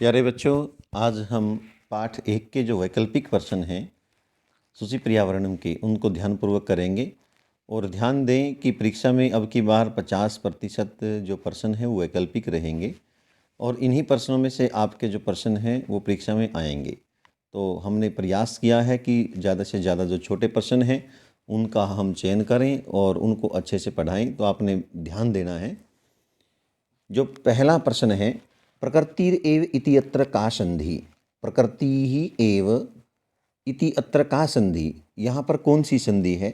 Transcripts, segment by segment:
प्यारे बच्चों, आज हम पाठ 1 के जो वैकल्पिक प्रश्न हैं सूचि पर्यावरणम के, उनको ध्यानपूर्वक करेंगे। और ध्यान दें कि परीक्षा में अब की बार 50% जो प्रश्न हैं वो वैकल्पिक रहेंगे और इन्हीं प्रश्नों में से आपके जो प्रश्न हैं वो परीक्षा में आएंगे। तो हमने प्रयास किया है कि ज़्यादा से ज़्यादा जो छोटे प्रश्न हैं उनका हम चयन करें और उनको अच्छे से पढ़ाएं। तो आपने ध्यान देना है। जो पहला प्रश्न है, प्रकृतिरेव इति अत्र का संधि। प्रकृति ही एव इति अत्र का संधि, यहाँ पर कौन सी संधि है?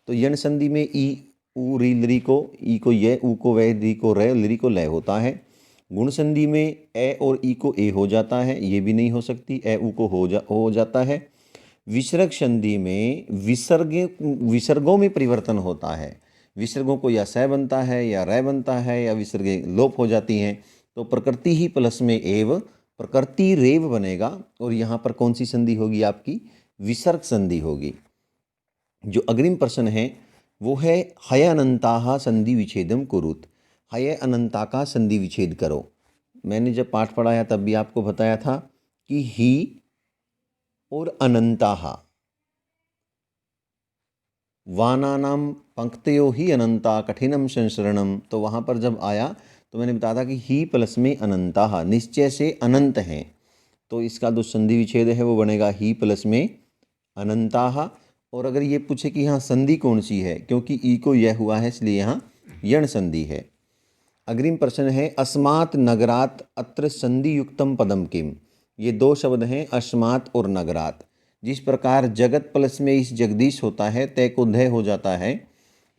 तो यण संधि में ई उ री लरी को ई को ये, उ को वह, री को रे, लरी को लय होता है। गुण संधि में ए और ई को ए हो जाता है, ये भी नहीं हो सकती, ए उ को हो जाता है। विसर्ग संधि में विसर्गों में परिवर्तन होता है। विसर्गों को या स बनता है या रै बनता है या विसर्गें लोप हो जाती हैं। तो प्रकृति ही प्लस में एव प्रकृति रेव बनेगा और यहाँ पर कौन सी संधि होगी? आपकी विसर्ग संधि होगी। जो अग्रिम प्रश्न है वो है हय अनंता संधि विच्छेदम कुरुत। हय अनंता का संधि विच्छेद करो। मैंने जब पाठ पढ़ाया तब भी आपको बताया था कि ही और अनंता, वानानाम पंक्तयो ही अनंता कठिनम संसरणम, तो वहाँ पर जब आया तो मैंने बताया था कि ही प्लस में अनंता, निश्चय से अनंत हैं। तो इसका जो संधि विच्छेद है वो बनेगा ही प्लस में अनंता। और अगर ये पूछे कि यहाँ संधि कौन सी है, क्योंकि ई को यह हुआ है इसलिए यहाँ यण संधि है। अग्रिम प्रश्न है, अस्मात् नगरात अत्र संधि युक्तम पदम किम। ये दो शब्द हैं, अस्मात् और नगरात। जिस प्रकार जगत प्लस में इस जगदीश होता है, तय को धय हो जाता है।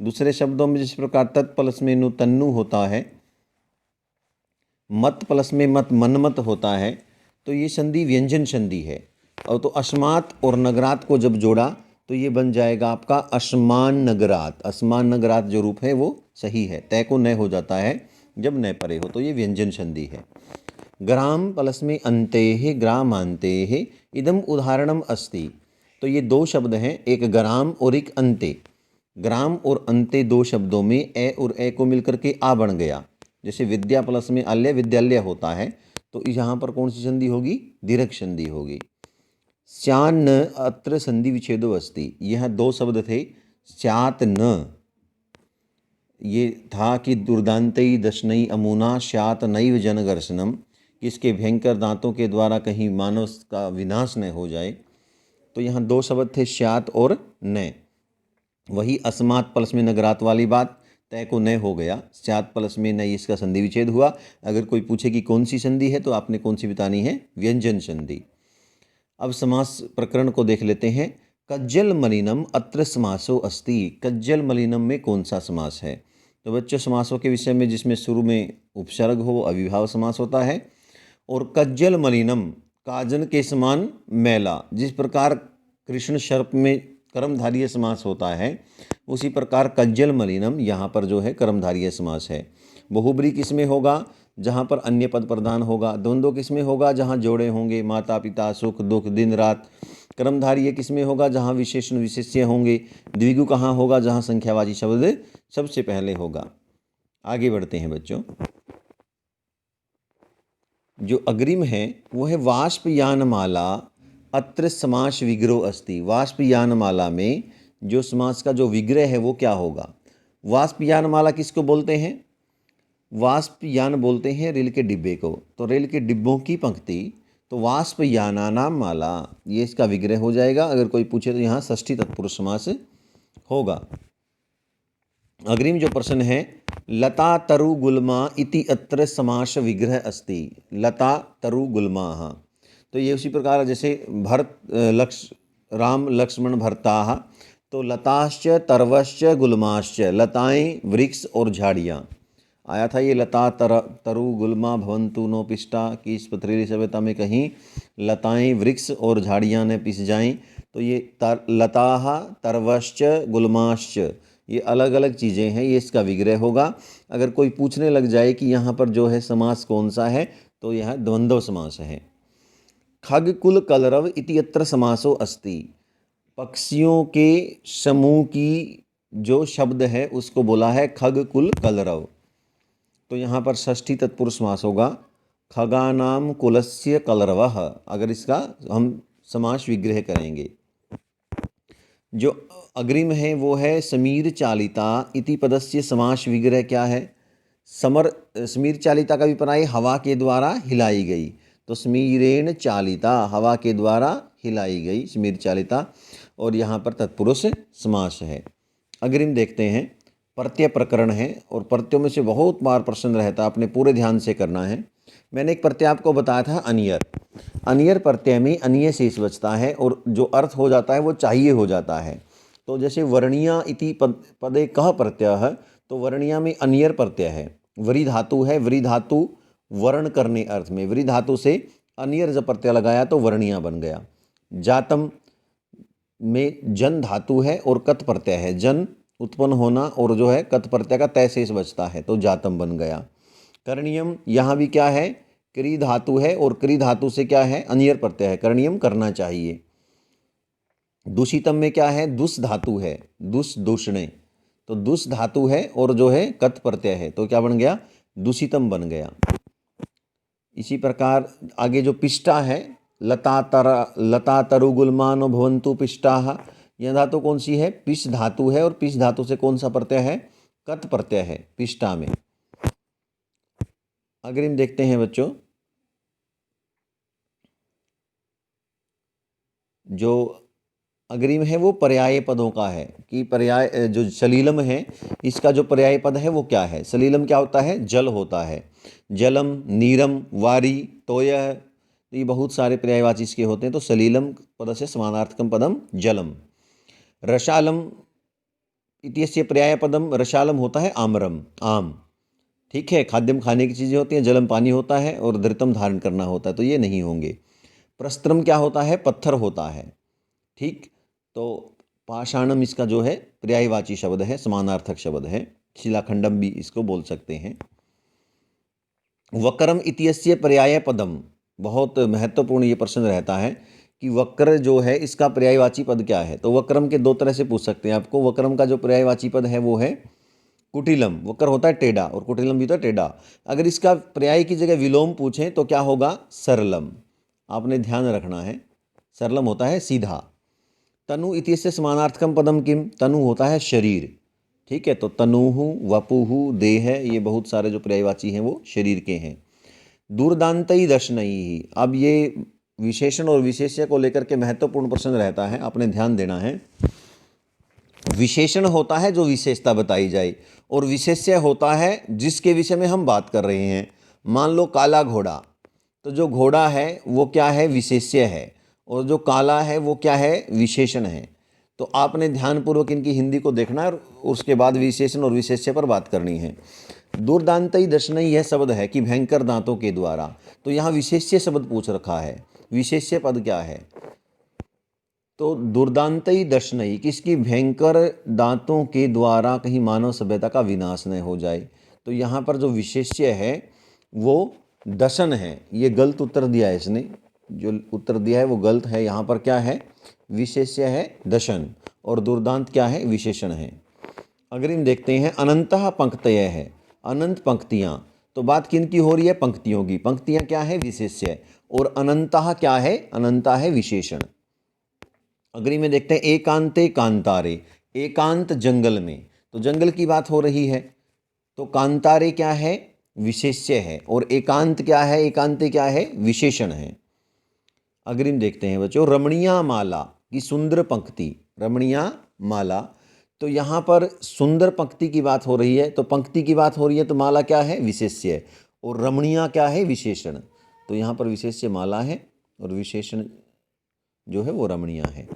दूसरे शब्दों में जिस प्रकार तत् प्लस में नु तन्नु होता है, मत प्लस में मत मनमत होता है, तो ये संधि व्यंजन संधि है। और तो अस्मात् और नगरात को जब जोड़ा तो ये बन जाएगा आपका अस्मान नगरात। अस्मान नगरात जो रूप है वो सही है, तय को न हो जाता है जब न परे हो, तो ये व्यंजन संधि है। ग्राम प्लस में अन्ते ग्रामांते इदम उदाहरणम अस्ति। तो ये दो शब्द हैं, एक ग्राम और एक अन्ते। ग्राम और अन्ते दो शब्दों में ए और ए को मिलकर के आ बन गया। जैसे विद्या प्लस में अल्य विद्यालय होता है, तो यहाँ पर कौन सी संधि होगी? दीर्घ संधि होगी। स्यान्न अत्र संधि विच्छेदो अस्ति। यह दो शब्द थे, स्यात् न, ये था कि दुर्दांतई दशनई अमुना स्यात् नैव जनगर्शनम, इसके भयंकर दांतों के द्वारा कहीं मानव का विनाश न हो जाए। तो यहाँ दो शब्द थे, स्यात् और न। वही अस्मात् प्लस में नगरात वाली बात, तय को न हो गया, स्यात् प्लस में न, इसका संधि विच्छेद हुआ। अगर कोई पूछे कि कौन सी संधि है तो आपने कौन सी बतानी है? व्यंजन संधि। अब समास प्रकरण को देख लेते हैं। कज्जल मलिनम अत्र समासो अस्ति। कज्जल मलिनम में कौन सा समास है? तो बच्चों, समासों के विषय में जिसमें शुरू में उपसर्ग हो वो अविभाव समास होता है। और कज्जल मलिनम, काजन के समान मैला। जिस प्रकार कृष्ण सर्प में कर्मधारीय समास होता है, उसी प्रकार कज्जल मलिनम यहाँ पर जो है कर्मधारीय समास है। बहुब्री किस में होगा? जहाँ पर अन्य पद प्रधान होगा। द्वंद्व किस में होगा? जहाँ जोड़े होंगे, माता पिता, सुख दुख, दिन रात। कर्मधारीय किस में होगा? जहाँ विशेषण विशेष्य होंगे। द्विगु कहाँ होगा? जहाँ संख्यावाची शब्द सबसे पहले होगा। आगे बढ़ते हैं बच्चों। जो अग्रिम है वो है वाष्पयानमाला अत्र समास विग्रह अस्ति। वाष्पयानमाला में जो समास का जो विग्रह है वो क्या होगा? वाष्पयानमाला किसको बोलते हैं? वाष्पयान बोलते हैं रेल के डिब्बे को। तो रेल के डिब्बों की पंक्ति, तो वाष्पयानानाम माला, ये इसका विग्रह हो जाएगा। अगर कोई पूछे तो यहाँ षष्ठी तत्पुरुष समास होगा। अग्रिम जो प्रश्न है, लता तरु गुल्मा इति अत्र समास विग्रह अस्ति। लता तरु गुल्मा, तो ये उसी प्रकार जैसे भरत राम लक्ष्मण भरताः, तो लताश्च तरवश्च गुल्माश्च, लताएं वृक्ष और झाड़ियाँ आया था। ये लता तरु गुल्मा भवन्तु नो पिष्टा, कि इस पथरीली सभ्यता में कहीं लताएं वृक्ष और झाड़ियाँ न पिस जाएं। तो ये लताः तरवश्च गुल्माश्च, ये अलग अलग चीज़ें हैं, ये इसका विग्रह होगा। अगर कोई पूछने लग जाए कि यहाँ पर जो है समास कौन सा है, तो यह द्वंद्व समास है। खग कुल कलरव इति अत्र समासो अस्ति। पक्षियों के समूह की जो शब्द है उसको बोला है खग कुल कलरव। तो यहाँ पर षष्ठी तत्पुरुष समास होगा। खगानाम कुलस्य कलरवः, अगर इसका हम समास विग्रह करेंगे, जो अग्रिम है वो है समीर चालिता इति पदस्य समास विग्रह क्या है? समीर चालिता का विपर्याय हवा के द्वारा हिलाई गई, तो समीरेण चालिता, हवा के द्वारा हिलाई गई समीर चालिता, और यहाँ पर तत्पुरुष समास है। अग्रिम देखते हैं, प्रत्यय प्रकरण है, और प्रत्ययों में से बहुत बार प्रश्न रहता है, आपने पूरे ध्यान से करना है। मैंने एक प्रत्यय आपको बताया था अनियर। अनियर प्रत्यय में अनिय शेष बचता है, और जो अर्थ हो जाता है वो चाहिए हो जाता है। तो जैसे वर्णीया इति पदे कह प्रत्यय है, तो वर्णीया में अनियर प्रत्यय है, वरी धातु है, वरी धातु वर्ण करने अर्थ में, वरी धातु से अनियर जब प्रत्यय लगाया तो वर्णीया बन गया। जातम में जन धातु है और कत प्रत्यय है, जन उत्पन्न होना, और जो है कत प्रत्यय का तय शेष बचता है, तो जातम बन गया। करणीयम, यहाँ भी क्या है? क्री धातु है, और क्री धातु से क्या है? अनियर प्रत्यय है, करणीयम करना चाहिए। दूषितम में क्या है? दुष धातु है, दुष दूषणे, तो दुष धातु है और जो है कत प्रत्यय है, तो क्या बन गया? दूषितम बन गया। इसी प्रकार आगे जो पिष्टा है, लता तरु गुलमानो भवन्तु पिष्टाः, यह धातु कौन सी है? पिष धातु है, और पिष धातु से कौन सा प्रत्यय है? कत प्रत्यय है पिष्टा में। अग्रिम देखते हैं बच्चों, जो अग्रिम है वो पर्याय पदों का है, कि पर्याय जो सलीलम है, इसका जो पर्याय पद है वो क्या है? सलीलम क्या होता है? जल होता है, जलम, नीरम, वारी, तोयः, तो ये बहुत सारे पर्यायवाची इसके होते हैं। तो सलीलम पद से समानार्थकम पदम जलम। रसालम इत्यस्य पर्याय पदम रसालम होता है आम्रम, आम, ठीक है, खाद्यम खाने की चीज़ें होती हैं, जलम पानी होता है, और धृतम धारण करना होता है, तो ये नहीं होंगे। प्रस्त्रम क्या होता है? पत्थर होता है, ठीक। तो पाषाणम इसका जो है पर्यायवाची शब्द है, समानार्थक शब्द है। शिलाखंडम भी इसको बोल सकते हैं। वक्रम इत्यस्य पर्याय पदम, बहुत महत्वपूर्ण ये प्रश्न रहता है कि वक्र जो है इसका पर्यायवाची पद क्या है? तो वक्रम के दो तरह से पूछ सकते हैं आपको। वक्रम का जो पर्यायवाची पद है वो है कुटिलम, वक्र होता है टेढ़ा, और कुटिलम भी होता है टेढ़ा। अगर इसका पर्याय की जगह विलोम पूछें तो क्या होगा? सरलम, आपने ध्यान रखना है, सरलम होता है सीधा। तनु इत्यस्य समानार्थकम पदम किम, तनु होता है शरीर, ठीक है, तो तनुहु, वपुहु, देह, ये बहुत सारे जो पर्यायवाची हैं वो शरीर के हैं। दूरदांतई दर्शनई, अब ये विशेषण और विशेष्य को लेकर के महत्वपूर्ण प्रश्न रहता है, आपने ध्यान देना है। विशेषण होता है जो विशेषता बताई जाए, और विशेष्य होता है जिसके विषय में हम बात कर रहे हैं। मान लो काला घोड़ा, तो जो घोड़ा है वो क्या है? विशेष्य है, और जो काला है वो क्या है? विशेषण है। तो आपने ध्यानपूर्वक इनकी हिंदी को देखना है, और उसके बाद विशेषण और विशेष्य पर बात करनी है। दूरदांतई दर्शनई यह शब्द है कि भयंकर दांतों के द्वारा, तो यहाँ विशेष्य शब्द पूछ रखा है, विशेष्य पद क्या है? तो दुर्दांतई दर्शनई, किसकी? भयंकर दांतों के द्वारा कहीं मानव सभ्यता का विनाश न हो जाए। तो यहाँ पर जो विशेष्य है वो दशन है, ये गलत उत्तर दिया है इसने, जो उत्तर दिया है वो गलत है। यहाँ पर क्या है? विशेष्य है दशन, और दुर्दांत क्या है? विशेषण है। अग्रिम देखते हैं, अनंतः पंक्तय है, अनंत पंक्तियाँ, तो बात किन की हो रही है? पंक्तियों की। पंक्तियाँ क्या है? विशेष्य, और अनंतः क्या है? अनंता है विशेषण। अग्रिम में देखते हैं, एकांते कांतारे, एकांत जंगल में, तो जंगल की बात हो रही है, तो कांतारे क्या है? विशेष्य है, और एकांत क्या है? एकांते क्या है? विशेषण है। अग्रिम देखते हैं बच्चों, रमणीया माला की सुंदर पंक्ति, रमणीया माला, तो यहाँ पर सुंदर पंक्ति की बात हो रही है, तो पंक्ति की बात हो रही है, तो माला क्या है? विशेष्य, और रमणीया क्या है? विशेषण। तो यहाँ पर विशेष्य माला है, और विशेषण जो है वो रमणीय है।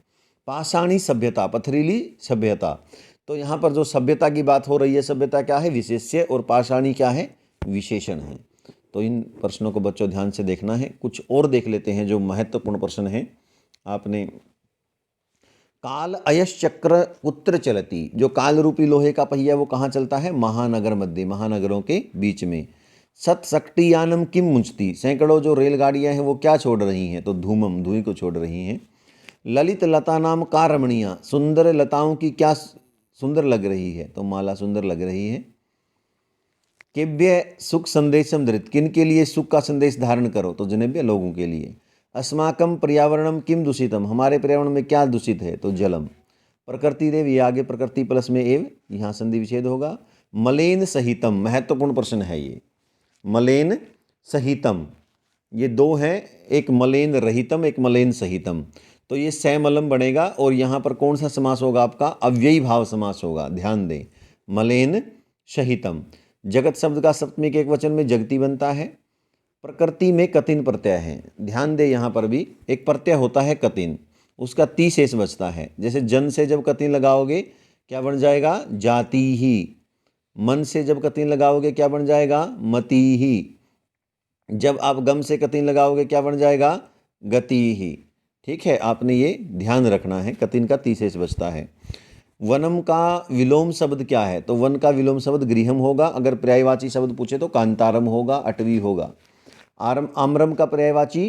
पाषाणी सभ्यता, पथरीली सभ्यता, तो यहाँ पर जो सभ्यता की बात हो रही है, सभ्यता क्या है? विशेष्य, और पाषाणी क्या है? विशेषण है। तो इन प्रश्नों को बच्चों ध्यान से देखना है। कुछ और देख लेते हैं जो महत्वपूर्ण प्रश्न हैं। आपने काल अयश चक्र कुत्र चलती, जो काल रूपी लोहे का पहिया वो कहाँ चलता है? महानगर मध्य, महानगरों के बीच में। सत शक्ति यानम किम मुंचती, सैकड़ों जो रेलगाड़ियां हैं वो क्या छोड़ रही हैं? तो धूमम, धुएं को छोड़ रही हैं। ललित लता नाम का रमणीया, सुंदर लताओं की क्या सुंदर लग रही है? तो माला सुंदर लग रही है। केभ्य सुख संदेशम धृत, किन के लिए सुख का संदेश धारण करो, तो जनेभ्य लोगों के लिए। अस्माकं पर्यावरणम किम दूषितम, हमारे पर्यावरण में क्या दूषित है, तो जलम। प्रकृति देव, ये आगे प्रकृति प्लस में एव, यहाँ संधि विच्छेद होगा। मलेन सहितम, महत्वपूर्ण प्रश्न है ये। मलेन सहितम, ये दो हैं, एक मलेन रहितम, एक मलेन सहितम। तो ये सैमलम बनेगा और यहाँ पर कौन सा समास होगा आपका, अव्ययी भाव समास होगा, ध्यान दें। मलेन सहितम। जगत शब्द का सप्तमी के एक वचन में जगती बनता है। प्रकृति में कतिन प्रत्यय है, ध्यान दें, यहाँ पर भी एक प्रत्यय होता है कतिन, उसका ती शेष बचता है। जैसे जन से जब कतिन लगाओगे क्या बन जाएगा, जाति ही। मन से जब कतिन लगाओगे क्या बन जाएगा, मति ही। जब आप गम से कतिन लगाओगे क्या बन जाएगा, गति ही। ठीक है, आपने ये ध्यान रखना है, कतिन का ती शेष बचता है। वनम का विलोम शब्द क्या है, तो वन का विलोम शब्द गृहम होगा। अगर पर्यायवाची शब्द पूछे तो कांतारम होगा, अटवी होगा। आम्रम का पर्यायवाची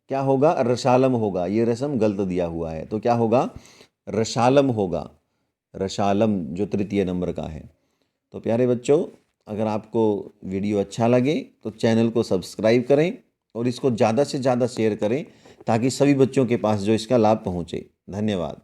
क्या होगा, रसालम होगा। ये रसम गलत दिया हुआ है, तो क्या होगा, रसालम होगा। रसालम जो तृतीय नंबर का है। तो प्यारे बच्चों, अगर आपको वीडियो अच्छा लगे तो चैनल को सब्सक्राइब करें और इसको ज़्यादा से ज़्यादा शेयर करें ताकि सभी बच्चों के पास जो इसका लाभ पहुँचे। धन्यवाद।